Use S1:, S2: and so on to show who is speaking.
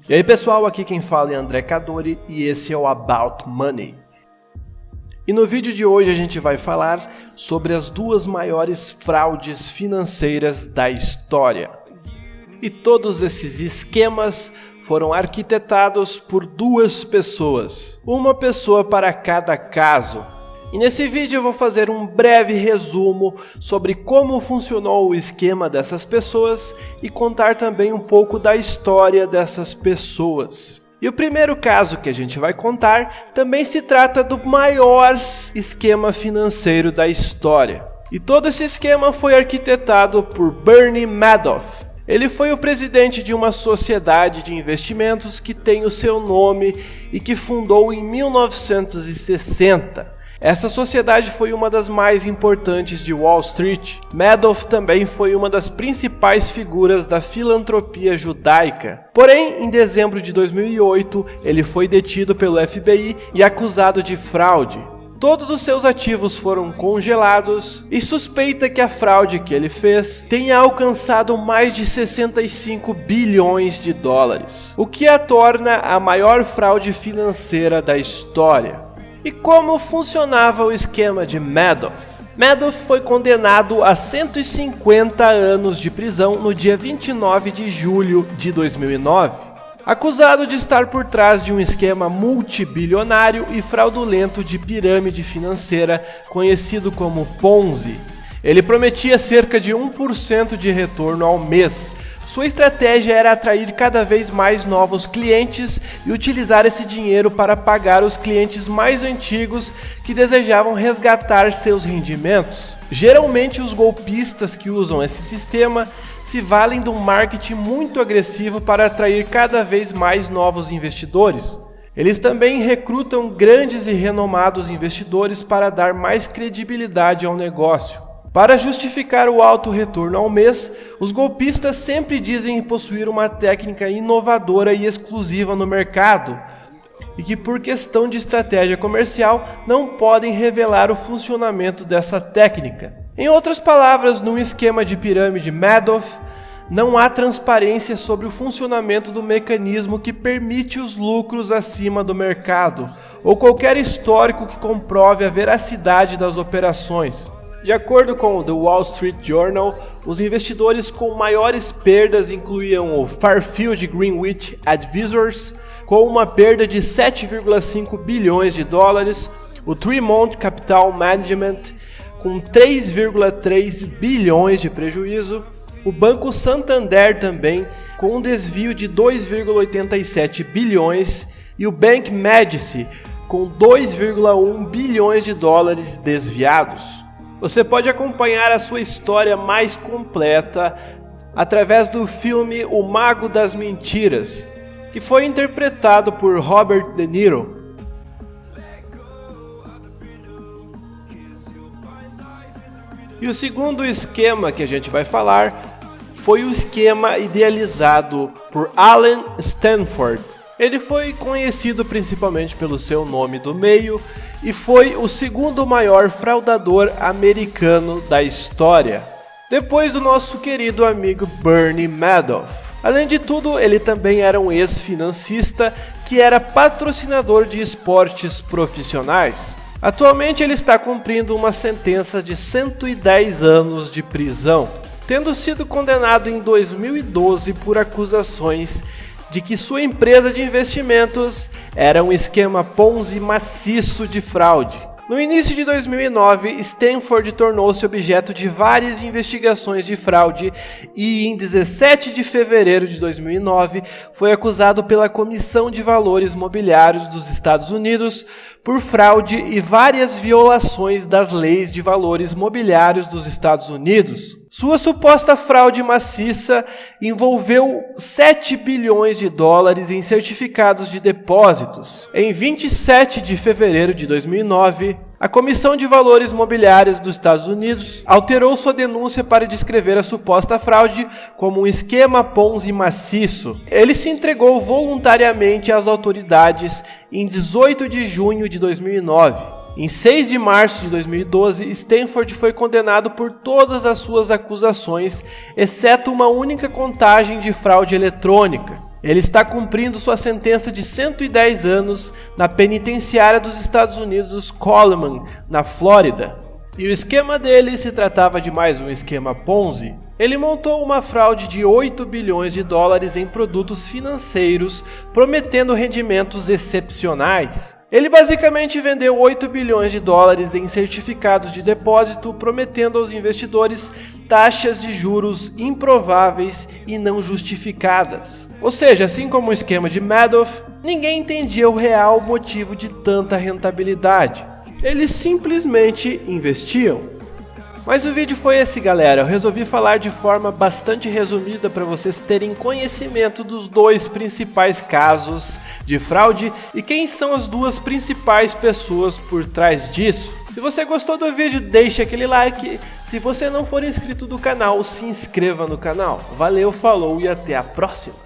S1: E aí pessoal, aqui quem fala é André Cadori e esse é o About Money. E no vídeo de hoje a gente vai falar sobre as duas maiores fraudes financeiras da história. E todos esses esquemas foram arquitetados por duas pessoas, uma pessoa para cada caso. E nesse vídeo eu vou fazer um breve resumo sobre como funcionou o esquema dessas pessoas e contar também um pouco da história dessas pessoas. E o primeiro caso que a gente vai contar também se trata do maior esquema financeiro da história. E todo esse esquema foi arquitetado por Bernie Madoff. Ele foi o presidente de uma sociedade de investimentos que tem o seu nome e que fundou em 1960. Essa sociedade foi uma das mais importantes de Wall Street. Madoff também foi uma das principais figuras da filantropia judaica. Porém, em dezembro de 2008, ele foi detido pelo FBI e acusado de fraude. Todos os seus ativos foram congelados e suspeita que a fraude que ele fez tenha alcançado mais de 65 bilhões de dólares, o que a torna a maior fraude financeira da história. E como funcionava o esquema de Madoff? Madoff foi condenado a 150 anos de prisão no dia 29 de julho de 2009, acusado de estar por trás de um esquema multibilionário e fraudulento de pirâmide financeira conhecido como Ponzi. Ele prometia cerca de 1% de retorno ao mês. Sua estratégia era atrair cada vez mais novos clientes e utilizar esse dinheiro para pagar os clientes mais antigos que desejavam resgatar seus rendimentos. Geralmente os golpistas que usam esse sistema se valem de um marketing muito agressivo para atrair cada vez mais novos investidores. Eles também recrutam grandes e renomados investidores para dar mais credibilidade ao negócio. Para justificar o alto retorno ao mês, os golpistas sempre dizem possuir uma técnica inovadora e exclusiva no mercado, e que por questão de estratégia comercial não podem revelar o funcionamento dessa técnica. Em outras palavras, no esquema de pirâmide Madoff, não há transparência sobre o funcionamento do mecanismo que permite os lucros acima do mercado, ou qualquer histórico que comprove a veracidade das operações. De acordo com o The Wall Street Journal, os investidores com maiores perdas incluíam o Fairfield Greenwich Advisors, com uma perda de 7,5 bilhões de dólares, o Tremont Capital Management, com 3,3 bilhões de prejuízo, o Banco Santander também, com um desvio de 2,87 bilhões, e o Bank Medici, com 2,1 bilhões de dólares desviados. Você pode acompanhar a sua história mais completa através do filme O Mago das Mentiras, que foi interpretado por Robert De Niro. E o segundo esquema que a gente vai falar foi o esquema idealizado por Allen Stanford. Ele foi conhecido principalmente pelo seu nome do meio e foi o segundo maior fraudador americano da história, depois do nosso querido amigo Bernie Madoff. Além de tudo, ele também era um ex-financista que era patrocinador de esportes profissionais. Atualmente ele está cumprindo uma sentença de 110 anos de prisão, tendo sido condenado em 2012 por acusações de que sua empresa de investimentos era um esquema Ponzi maciço de fraude. No início de 2009, Stanford tornou-se objeto de várias investigações de fraude e, em 17 de fevereiro de 2009, foi acusado pela Comissão de Valores Mobiliários dos Estados Unidos por fraude e várias violações das leis de valores mobiliários dos Estados Unidos. Sua suposta fraude maciça envolveu 7 bilhões de dólares em certificados de depósitos. Em 27 de fevereiro de 2009, a Comissão de Valores Mobiliários dos Estados Unidos alterou sua denúncia para descrever a suposta fraude como um esquema Ponzi maciço. Ele se entregou voluntariamente às autoridades em 18 de junho de 2009. Em 6 de março de 2012, Stanford foi condenado por todas as suas acusações, exceto uma única contagem de fraude eletrônica. Ele está cumprindo sua sentença de 110 anos na penitenciária dos Estados Unidos Coleman, na Flórida. E o esquema dele se tratava de mais um esquema Ponzi. Ele montou uma fraude de 8 bilhões de dólares em produtos financeiros, prometendo rendimentos excepcionais. Ele basicamente vendeu 8 bilhões de dólares em certificados de depósito, prometendo aos investidores taxas de juros improváveis e não justificadas. Ou seja, assim como o esquema de Madoff, ninguém entendia o real motivo de tanta rentabilidade. Eles simplesmente investiam. Mas o vídeo foi esse, galera. Eu resolvi falar de forma bastante resumida para vocês terem conhecimento dos dois principais casos de fraude e quem são as duas principais pessoas por trás disso. Se você gostou do vídeo, deixe aquele like. Se você não for inscrito do canal, se inscreva no canal. Valeu, falou e até a próxima!